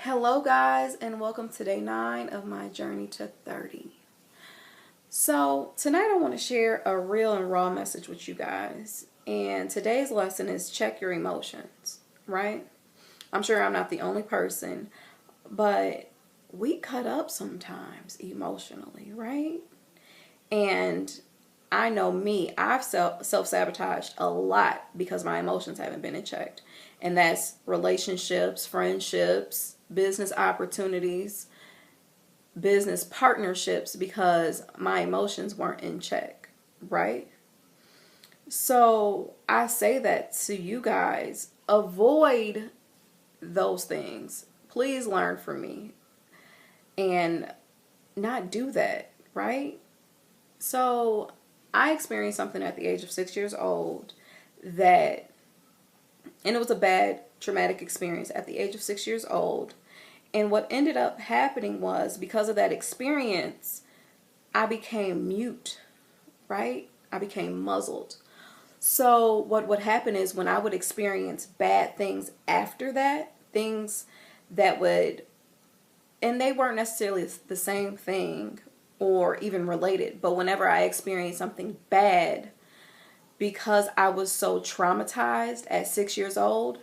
Hello guys, and welcome to day 9 of my journey to 30. So tonight I want to share a real and raw message with you guys. And today's lesson is check your emotions, right? I'm sure I'm not the only person, but we cut up sometimes emotionally, right? And I know me, I've self-sabotaged a lot because my emotions haven't been in check. And that's relationships, friendships, business opportunities, business partnerships, because my emotions weren't in check, right? So I say that to you guys, avoid those things. Please learn from me and not do that, right? So I experienced something at the age of 6 years old and it was a bad traumatic experience at the age of 6 years old. And what ended up happening was, because of that experience, I became mute, right? I became muzzled. So what would happen is, when I would experience bad things after that, things that would, and they weren't necessarily the same thing or even related, but whenever I experienced something bad, because I was so traumatized at 6 years old,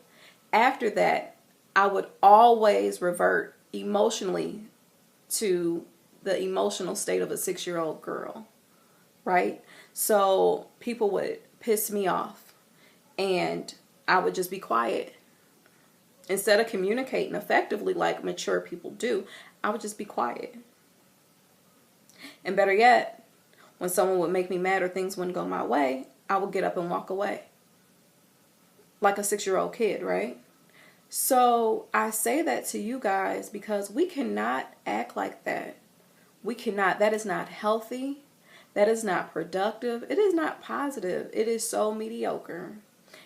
after that, I would always revert emotionally to the emotional state of a 6-year-old girl, right? So people would piss me off and I would just be quiet. Instead of communicating effectively like mature people do, I would just be quiet. And better yet, when someone would make me mad or things wouldn't go my way, I would get up and walk away. Like a 6-year-old kid, right? So I say that to you guys because we cannot act like that. We cannot. That is not healthy. That is not productive. It is not positive. It is so mediocre.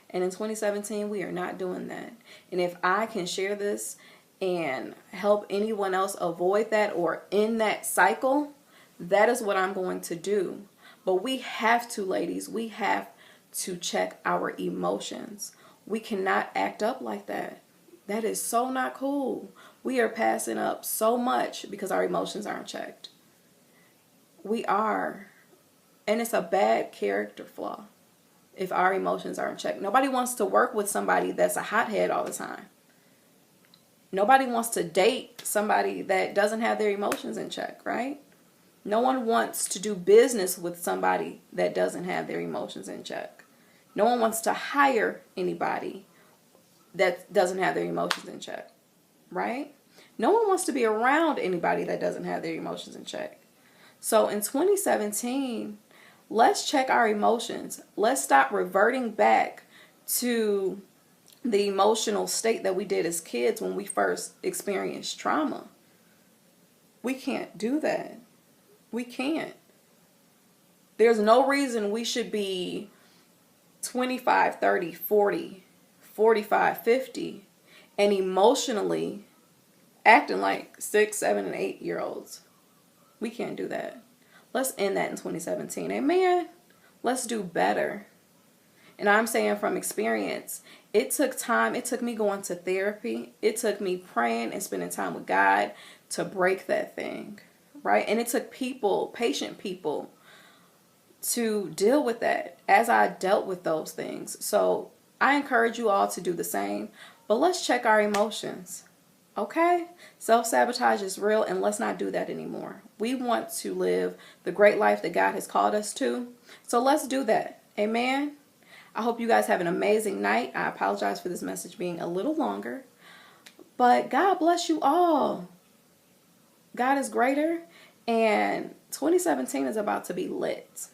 And in 2017, we are not doing that. And if I can share this and help anyone else avoid that or end that cycle, that is what I'm going to do. But we have to, ladies, we have to check our emotions. We cannot act up like that. That is so not cool. We are passing up so much because our emotions aren't checked. We are. And it's a bad character flaw if our emotions aren't checked. Nobody wants to work with somebody that's a hothead all the time. Nobody wants to date somebody that doesn't have their emotions in check, right? No one wants to do business with somebody that doesn't have their emotions in check. No one wants to hire anybody that doesn't have their emotions in check, right? No one wants to be around anybody that doesn't have their emotions in check. So in 2017, let's check our emotions. Let's stop reverting back to the emotional state that we did as kids when we first experienced trauma. We can't do that. We can't. There's no reason we should be 25, 30, 40, 45, 50 and emotionally acting like 6, 7, and 8-year-olds. We can't do that. Let's end that in 2017. Amen. Let's do better. And I'm saying from experience, it took time. It took me going to therapy. It took me praying and spending time with God to break that thing, right? And it took people, patient people, to deal with that as I dealt with those things. So I encourage you all to do the same, but let's check our emotions. Okay? Self-sabotage is real, and let's not do that anymore. We want to live the great life that God has called us to. So let's do that. Amen? I hope you guys have an amazing night. I apologize for this message being a little longer, but God bless you all. God is greater, and 2017 is about to be lit.